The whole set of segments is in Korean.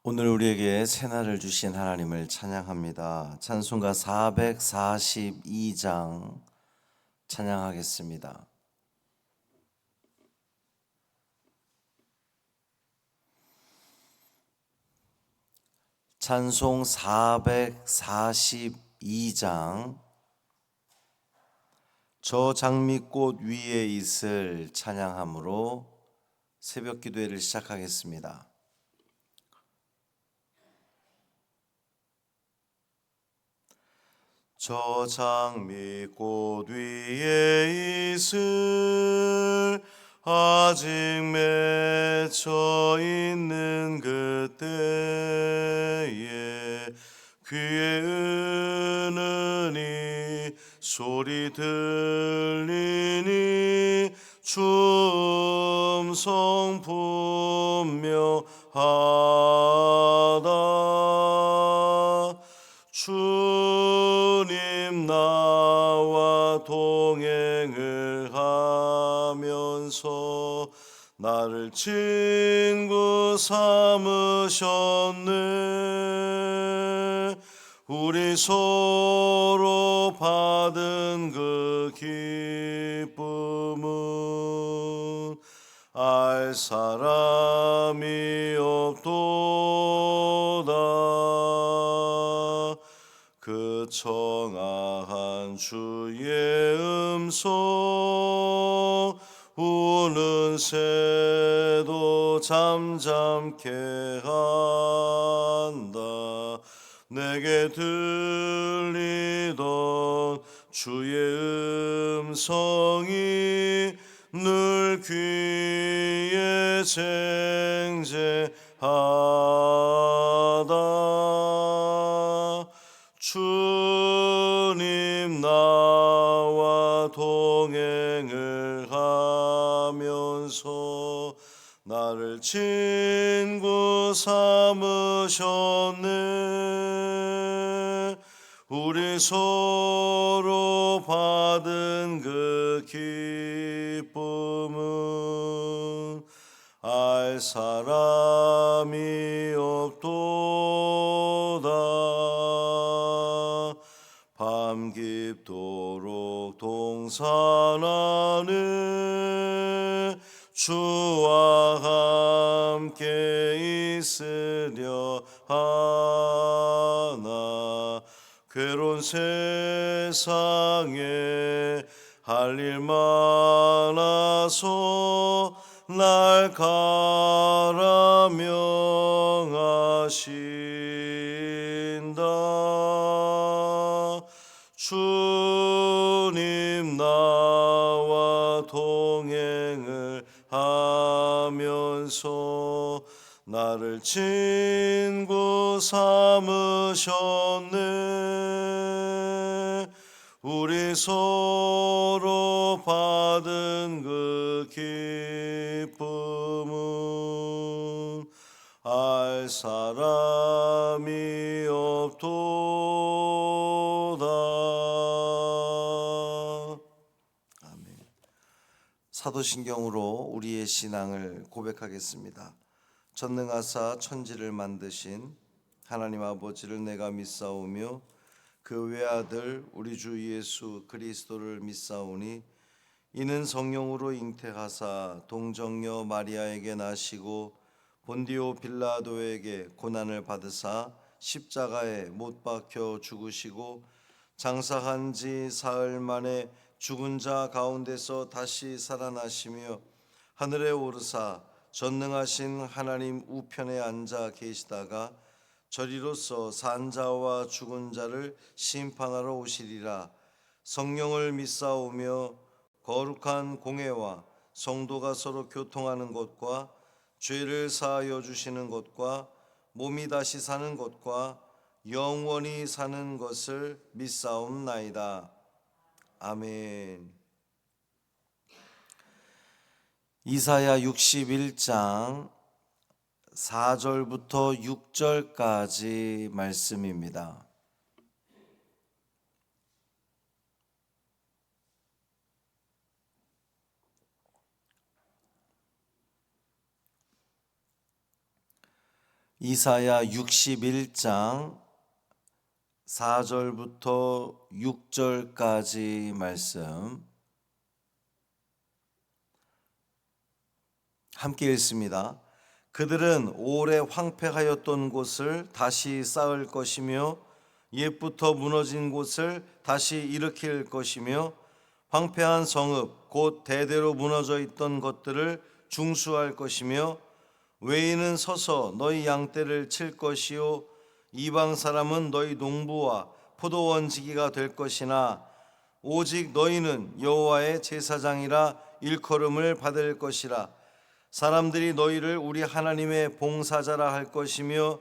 오늘 우리에게 새날을 주신 하나님을 찬양합니다. 찬송가 442장 찬양하겠습니다. 찬송 442장 저 장미꽃 위에 있을 찬양함으로 새벽 기도회를 시작하겠습니다. 저 장미꽃 위에 있을 아직 맺혀 있는 그때에 귀에 은은히 소리 들리니 춤성 분명하다. 주님 나와 동행을 하면서 나를 친구 삼으셨네. 우리 서로 받은 그 기쁨은 알 사람이 없도다. 그 청아한 주의 음성 우는 새도 잠잠케 한다. 내게 들리던 주의 음성이 늘 귀에 쟁쟁하다. 주님 나와 동행을 하면서 나를 친구 삼으셨네. 우리 서로 받은 그 기쁨은 알 사람이 없도다. 밤 깊도록 동산하네. 주와 함께 있으려 하나. 괴로운 세상에 할 일 많아서 날 가라 명하신다. 주님 나와 동행을 하면서 나를 친구 삼으셨네. 우리 서로 받은 그 기쁨은 알 사람이 없도다. 아멘. 사도신경으로 우리의 신앙을 고백하겠습니다. 전능하사 천지를 만드신 하나님 아버지를 내가 믿사오며 그 외아들 우리 주 예수 그리스도를 믿사오니 이는 성령으로 잉태하사 동정녀 마리아에게 나시고 본디오 빌라도에게 고난을 받으사 십자가에 못 박혀 죽으시고 장사한 지 사흘 만에 죽은 자 가운데서 다시 살아나시며 하늘에 오르사 전능하신 하나님 우편에 앉아 계시다가 저리로서 산 자와 죽은 자를 심판하러 오시리라. 성령을 믿사오며 거룩한 공회와 성도가 서로 교통하는 것과 죄를 사하여 주시는 것과 몸이 다시 사는 것과 영원히 사는 것을 믿사옵나이다. 아멘. 이사야 61장 4절부터 6절까지 말씀입니다. 이사야 61장 4절부터 6절까지 말씀 함께 읽습니다. 그들은 오래 황폐하였던 곳을 다시 쌓을 것이며 옛부터 무너진 곳을 다시 일으킬 것이며 황폐한 성읍 곧 대대로 무너져 있던 것들을 중수할 것이며 외인은 서서 너희 양떼를 칠 것이요 이방 사람은 너희 농부와 포도원지기가 될 것이나 오직 너희는 여호와의 제사장이라 일컬음을 받을 것이라. 사람들이 너희를 우리 하나님의 봉사자라 할 것이며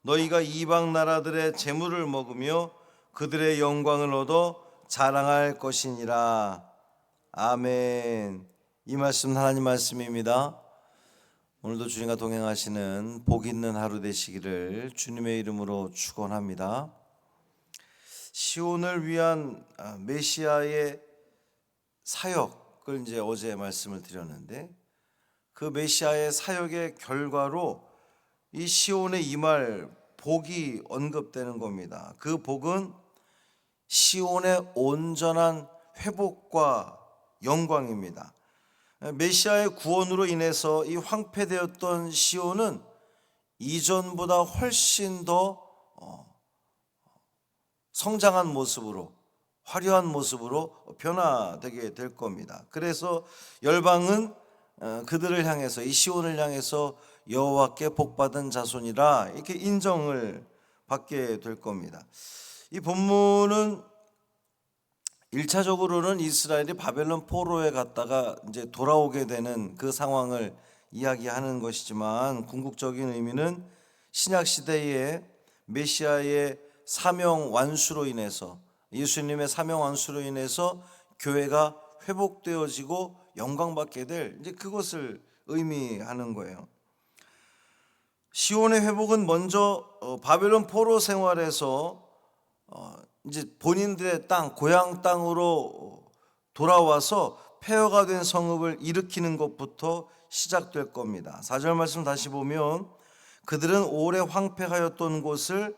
너희가 이방 나라들의 재물을 먹으며 그들의 영광을 얻어 자랑할 것이니라. 아멘. 이 말씀 하나님 말씀입니다. 오늘도 주님과 동행하시는 복 있는 하루 되시기를 주님의 이름으로 축원합니다. 시온을 위한 메시아의 사역을 이제 어제 말씀을 드렸는데, 그 메시아의 사역의 결과로 이 시온에 임할 복이 언급되는 겁니다. 그 복은 시온의 온전한 회복과 영광입니다. 메시아의 구원으로 인해서 이 황폐되었던 시온은 이전보다 훨씬 더 성장한 모습으로, 화려한 모습으로 변화되게 될 겁니다. 그래서 열방은 그들을 향해서, 이 시온을 향해서 여호와께 복받은 자손이라 이렇게 인정을 받게 될 겁니다. 이 본문은 1차적으로는 이스라엘이 바벨론 포로에 갔다가 이제 돌아오게 되는 그 상황을 이야기하는 것이지만, 궁극적인 의미는 신약 시대의 메시아의 사명 완수로 인해서, 예수님의 사명 완수로 인해서 교회가 회복되어지고 영광받게 될 이제 그것을 의미하는 거예요. 시온의 회복은 먼저 바벨론 포로 생활에서 이제 본인들의 땅, 고향 땅으로 돌아와서 폐허가 된 성읍을 일으키는 것부터 시작될 겁니다. 4절 말씀 다시 보면 그들은 오래 황폐하였던 곳을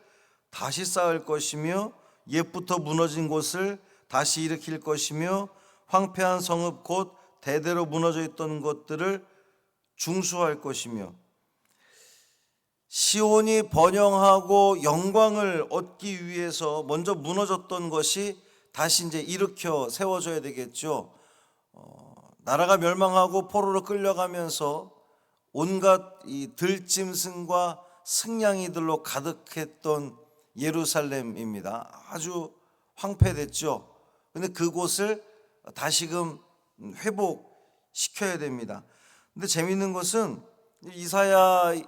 다시 쌓을 것이며 옛부터 무너진 곳을 다시 일으킬 것이며 황폐한 성읍 곧 대대로 무너져 있던 것들을 중수할 것이며, 시온이 번영하고 영광을 얻기 위해서 먼저 무너졌던 것이 다시 이제 일으켜 세워져야 되겠죠. 나라가 멸망하고 포로로 끌려가면서 온갖 이 들짐승과 승냥이들로 가득했던 예루살렘입니다. 아주 황폐됐죠. 근데 그곳을 다시금 회복시켜야 됩니다. 근데 재미있는 것은 이사야의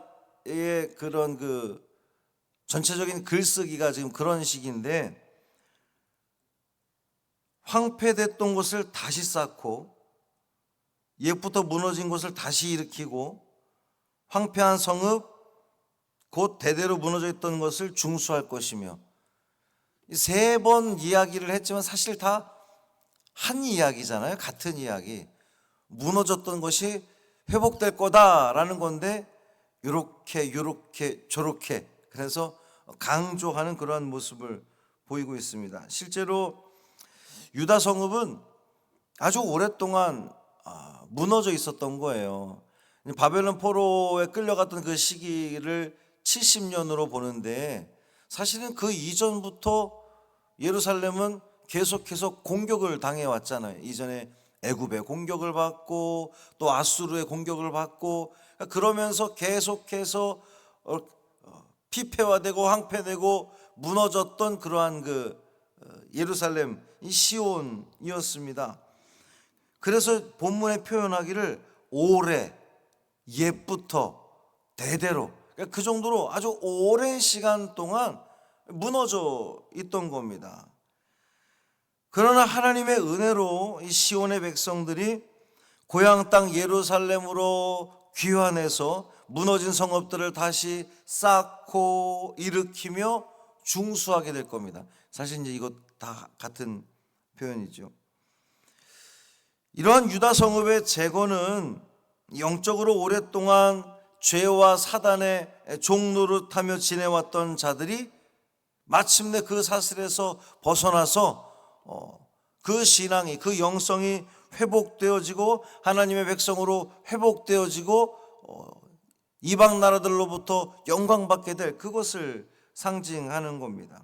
그런 그 전체적인 글쓰기가 지금 그런 식인데, 황폐됐던 곳을 다시 쌓고 옛부터 무너진 곳을 다시 일으키고 황폐한 성읍 곧 대대로 무너져 있던 것을 중수할 것이며, 세 번 이야기를 했지만 사실 다 한 이야기잖아요. 같은 이야기. 무너졌던 것이 회복될 거다라는 건데 요렇게 저렇게, 그래서 강조하는 그러한 모습을 보이고 있습니다. 실제로 유다 성읍은 아주 오랫동안 무너져 있었던 거예요. 바벨론 포로에 끌려갔던 그 시기를 70년으로 보는데, 사실은 그 이전부터 예루살렘은 계속해서 공격을 당해왔잖아요. 이전에 애굽의 공격을 받고 또 아수르의 공격을 받고, 그러면서 계속해서 피폐화되고 황폐되고 무너졌던 그러한 그 예루살렘, 이 시온이었습니다. 그래서 본문에 표현하기를 오래, 옛부터, 대대로, 그 정도로 아주 오랜 시간 동안 무너져 있던 겁니다. 그러나 하나님의 은혜로 이 시온의 백성들이 고향 땅 예루살렘으로 귀환해서 무너진 성읍들을 다시 쌓고 일으키며 중수하게 될 겁니다. 사실 이제 이거 다 같은 표현이죠. 이러한 유다 성읍의 재건은 영적으로 오랫동안 죄와 사단의 종노릇하며 지내왔던 자들이 마침내 그 사슬에서 벗어나서 그 신앙이, 그 영성이 회복되어지고 하나님의 백성으로 회복되어지고 이방 나라들로부터 영광받게 될 그것을 상징하는 겁니다.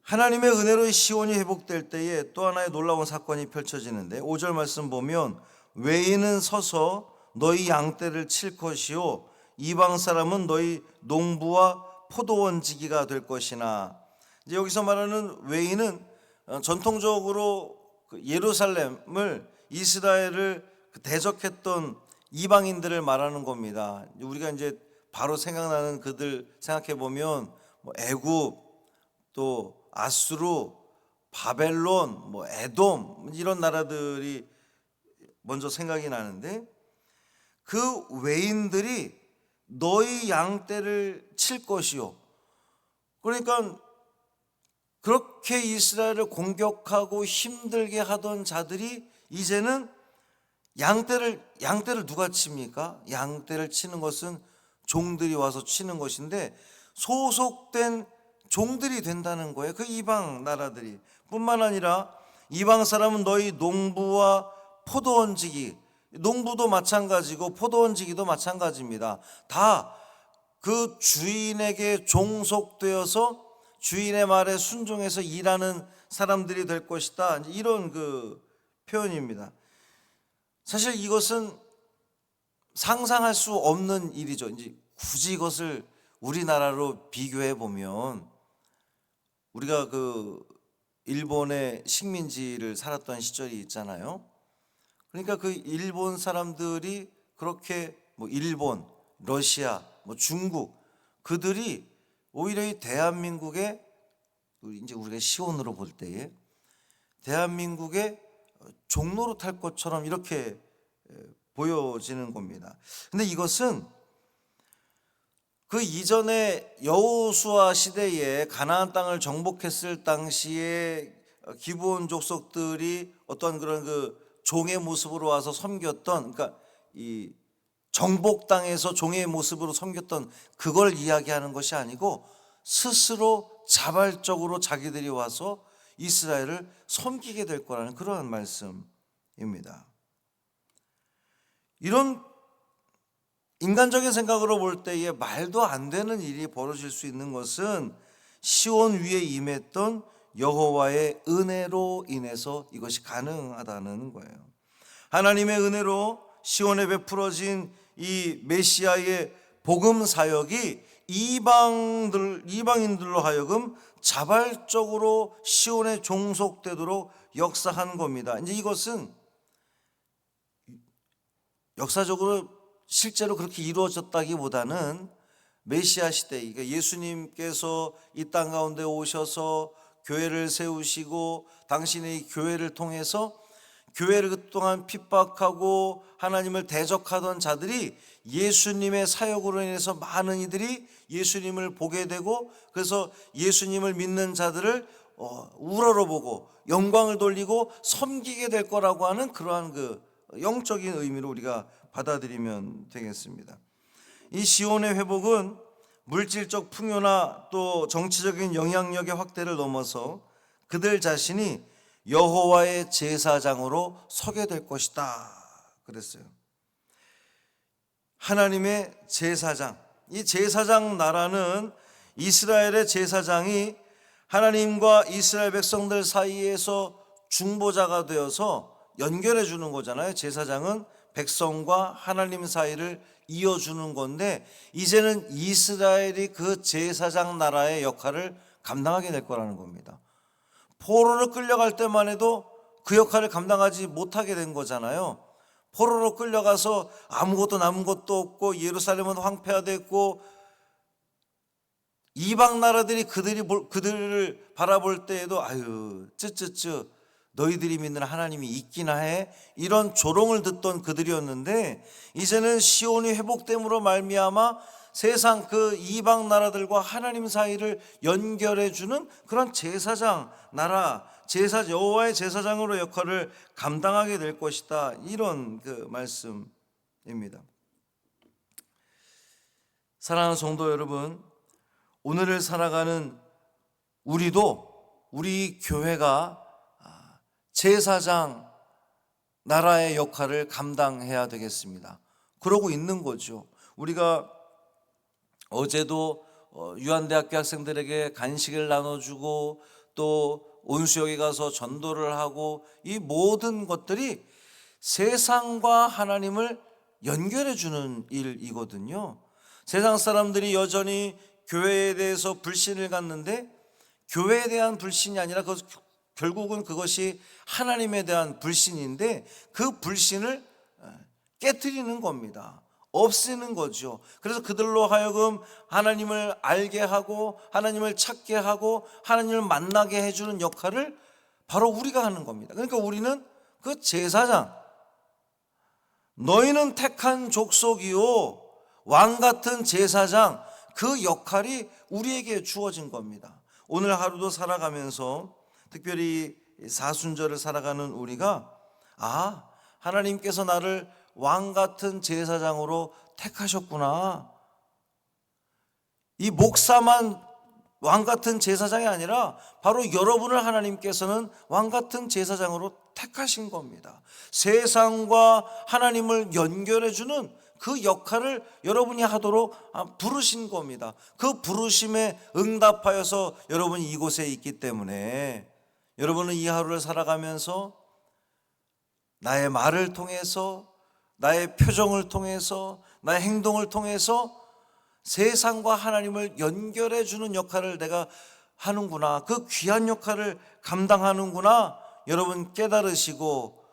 하나님의 은혜로 시온이 회복될 때에 또 하나의 놀라운 사건이 펼쳐지는데 5절 말씀 보면 외인은 서서 너희 양떼를 칠 것이요 이방 사람은 너희 농부와 포도원지기가 될 것이나. 이제 여기서 말하는 외인은 전통적으로 예루살렘을, 이스라엘을 대적했던 이방인들을 말하는 겁니다. 우리가 이제 바로 생각나는 그들 생각해 보면 애굽, 또 아수르, 바벨론, 에돔 이런 나라들이 먼저 생각이 나는데, 그 외인들이 너희 양떼를 칠 것이요. 그러니까 그렇게 이스라엘을 공격하고 힘들게 하던 자들이 이제는 양떼를 누가 칩니까? 양떼를 치는 것은 종들이 와서 치는 것인데 소속된 종들이 된다는 거예요. 그 이방 나라들이. 뿐만 아니라 이방 사람은 너희 농부와 포도원지기, 농부도 마찬가지고 포도원지기도 마찬가지입니다. 다 그 주인에게 종속되어서 주인의 말에 순종해서 일하는 사람들이 될 것이다. 이런 그 표현입니다. 사실 이것은 상상할 수 없는 일이죠. 이제 굳이 이것을 우리나라로 비교해 보면, 우리가 그 일본의 식민지를 살았던 시절이 있잖아요. 그러니까 그 일본 사람들이 그렇게 일본, 러시아, 중국, 그들이 오히려 이 대한민국의, 이제 우리가 시온으로 볼 때에 대한민국의 종로로 탈 것처럼 이렇게 보여지는 겁니다. 근데 이것은 그 이전에 여호수아 시대에 가나안 땅을 정복했을 당시에 기브온 족속들이 어떤 그런 그 종의 모습으로 와서 섬겼던, 그러니까 이 정복 땅에서 종의 모습으로 섬겼던 그걸 이야기하는 것이 아니고 스스로 자발적으로 자기들이 와서 이스라엘을 섬기게 될 거라는 그러한 말씀입니다. 이런 인간적인 생각으로 볼 때에 말도 안 되는 일이 벌어질 수 있는 것은 시온 위에 임했던 여호와의 은혜로 인해서 이것이 가능하다는 거예요. 하나님의 은혜로 시온에 베풀어진 이 메시아의 복음 사역이 이방인들로 하여금 자발적으로 시온에 종속되도록 역사한 겁니다. 이제 이것은 역사적으로 실제로 그렇게 이루어졌다기보다는 메시아 시대, 그러니까 예수님께서 이 땅 가운데 오셔서 교회를 세우시고 당신의 이 교회를 통해서 교회를 그동안 핍박하고 하나님을 대적하던 자들이 예수님의 사역으로 인해서 많은 이들이 예수님을 보게 되고, 그래서 예수님을 믿는 자들을 우러러보고 영광을 돌리고 섬기게 될 거라고 하는 그러한 그 영적인 의미로 우리가 받아들이면 되겠습니다. 이 시온의 회복은 물질적 풍요나 또 정치적인 영향력의 확대를 넘어서 그들 자신이 여호와의 제사장으로 서게 될 것이다 그랬어요. 하나님의 제사장, 이 제사장 나라는 이스라엘의 제사장이 하나님과 이스라엘 백성들 사이에서 중보자가 되어서 연결해 주는 거잖아요. 제사장은 백성과 하나님 사이를 이어주는 건데, 이제는 이스라엘이 그 제사장 나라의 역할을 감당하게 될 거라는 겁니다. 포로로 끌려갈 때만 해도 그 역할을 감당하지 못하게 된 거잖아요. 포로로 끌려가서 아무것도 남은 것도 없고 예루살렘은 황폐화됐고 이방 나라들이 그들을 바라볼 때에도 아유 쯔쯔쯔 너희들이 믿는 하나님이 있기나 해, 이런 조롱을 듣던 그들이었는데, 이제는 시온이 회복됨으로 말미암아 세상 그 이방 나라들과 하나님 사이를 연결해 주는 그런 제사장 나라, 여호와의 제사장으로 역할을 감당하게 될 것이다, 이런 그 말씀입니다. 사랑하는 성도 여러분, 오늘을 살아가는 우리도 우리 교회가 제사장 나라의 역할을 감당해야 되겠습니다. 그러고 있는 거죠. 우리가 어제도 유한대학교 학생들에게 간식을 나눠주고 또 온수역에 가서 전도를 하고, 이 모든 것들이 세상과 하나님을 연결해 주는 일이거든요. 세상 사람들이 여전히 교회에 대해서 불신을 갖는데, 교회에 대한 불신이 아니라 결국은 그것이 하나님에 대한 불신인데, 그 불신을 깨트리는 겁니다. 없애는 거죠. 그래서 그들로 하여금 하나님을 알게 하고 하나님을 찾게 하고 하나님을 만나게 해주는 역할을 바로 우리가 하는 겁니다. 그러니까 우리는 그 제사장, 너희는 택한 족속이요 왕같은 제사장, 그 역할이 우리에게 주어진 겁니다. 오늘 하루도 살아가면서 특별히 사순절을 살아가는 우리가 하나님께서 나를 왕같은 제사장으로 택하셨구나. 이 목사만 왕같은 제사장이 아니라 바로 여러분을 하나님께서는 왕같은 제사장으로 택하신 겁니다. 세상과 하나님을 연결해주는 그 역할을 여러분이 하도록 부르신 겁니다. 그 부르심에 응답하여서 여러분이 이곳에 있기 때문에 여러분은 이 하루를 살아가면서 나의 말을 통해서, 나의 표정을 통해서, 나의 행동을 통해서 세상과 하나님을 연결해 주는 역할을 내가 하는구나, 그 귀한 역할을 감당하는구나, 여러분 깨달으시고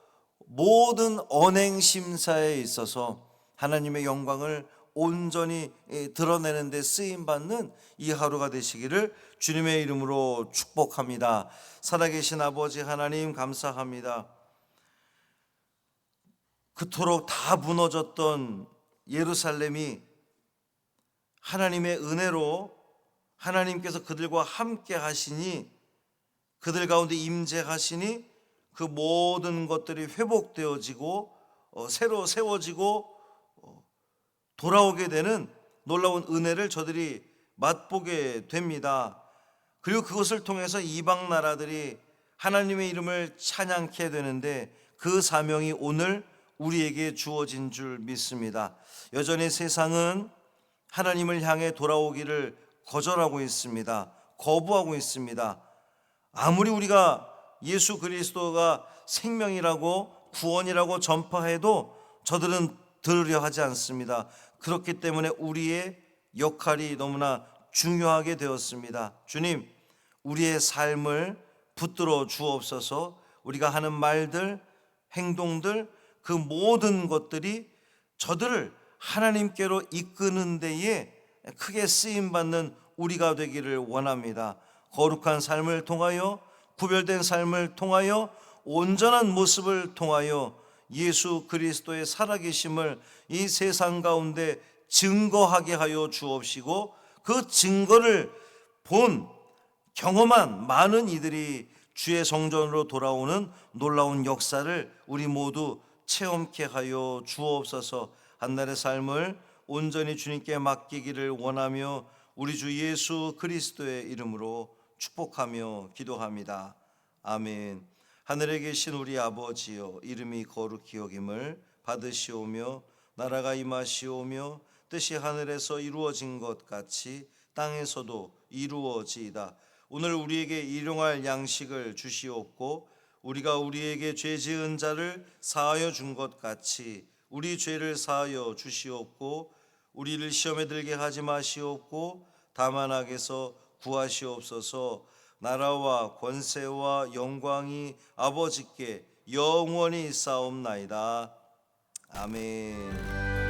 모든 언행 심사에 있어서 하나님의 영광을 온전히 드러내는 데 쓰임받는 이 하루가 되시기를 주님의 이름으로 축복합니다. 살아계신 아버지 하나님, 감사합니다. 그토록 다 무너졌던 예루살렘이 하나님의 은혜로 하나님께서 그들과 함께 하시니, 그들 가운데 임재하시니 그 모든 것들이 회복되어지고 새로 세워지고 돌아오게 되는 놀라운 은혜를 저들이 맛보게 됩니다. 그리고 그것을 통해서 이방 나라들이 하나님의 이름을 찬양케 되는데, 그 사명이 오늘 우리에게 주어진 줄 믿습니다. 여전히 세상은 하나님을 향해 돌아오기를 거절하고 있습니다. 거부하고 있습니다. 아무리 우리가 예수 그리스도가 생명이라고 구원이라고 전파해도 저들은 들으려 하지 않습니다. 그렇기 때문에 우리의 역할이 너무나 중요하게 되었습니다. 주님, 우리의 삶을 붙들어 주옵소서. 우리가 하는 말들, 행동들, 그 모든 것들이 저들을 하나님께로 이끄는 데에 크게 쓰임받는 우리가 되기를 원합니다. 거룩한 삶을 통하여, 구별된 삶을 통하여, 온전한 모습을 통하여 예수 그리스도의 살아계심을 이 세상 가운데 증거하게 하여 주옵시고, 그 증거를 본, 경험한 많은 이들이 주의 성전으로 돌아오는 놀라운 역사를 우리 모두 체험케 하여 주옵소서. 한날의 삶을 온전히 주님께 맡기기를 원하며 우리 주 예수 그리스도의 이름으로 축복하며 기도합니다. 아멘. 하늘에 계신 우리 아버지여, 이름이 거룩히 여김을 받으시오며 나라가 임하시오며 뜻이 하늘에서 이루어진 것 같이 땅에서도 이루어지이다. 오늘 우리에게 일용할 양식을 주시옵고, 우리가 우리에게 죄 지은 자를 사하여 준 것 같이 우리 죄를 사하여 주시옵고, 우리를 시험에 들게 하지 마시옵고 다만 악에서 구하시옵소서. 나라와 권세와 영광이 아버지께 영원히 있사옵나이다. 아멘.